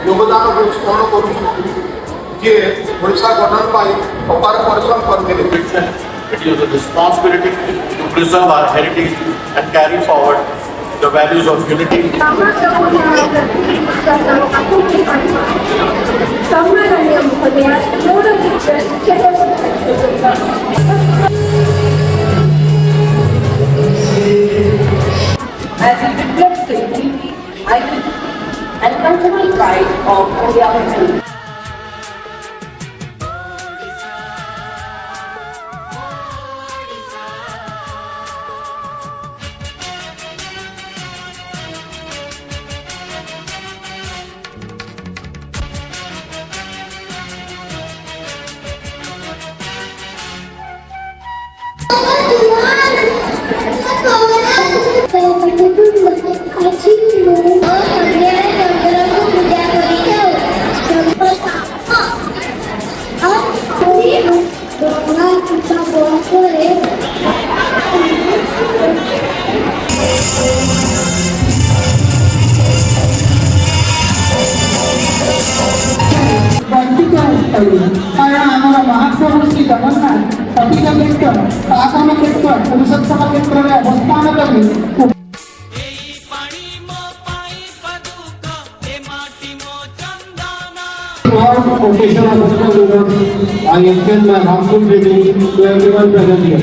योगदान स्मरण करूँ जे ओडिशा गठन अपार परिश्रम करते। It is a responsibility to preserve our heritage and carry forward the values of unity. As it reflects the unity, identity, and cultural pride of India. कारण आम्हाला महाप्रभु श्री जगन्नाथ पतित क्षेत्र आगम क्षेत्र पुरुषोत्तम क्षेत्र में अवस्थान करी occasion of I extend my heartfelt greetings to everyone present here.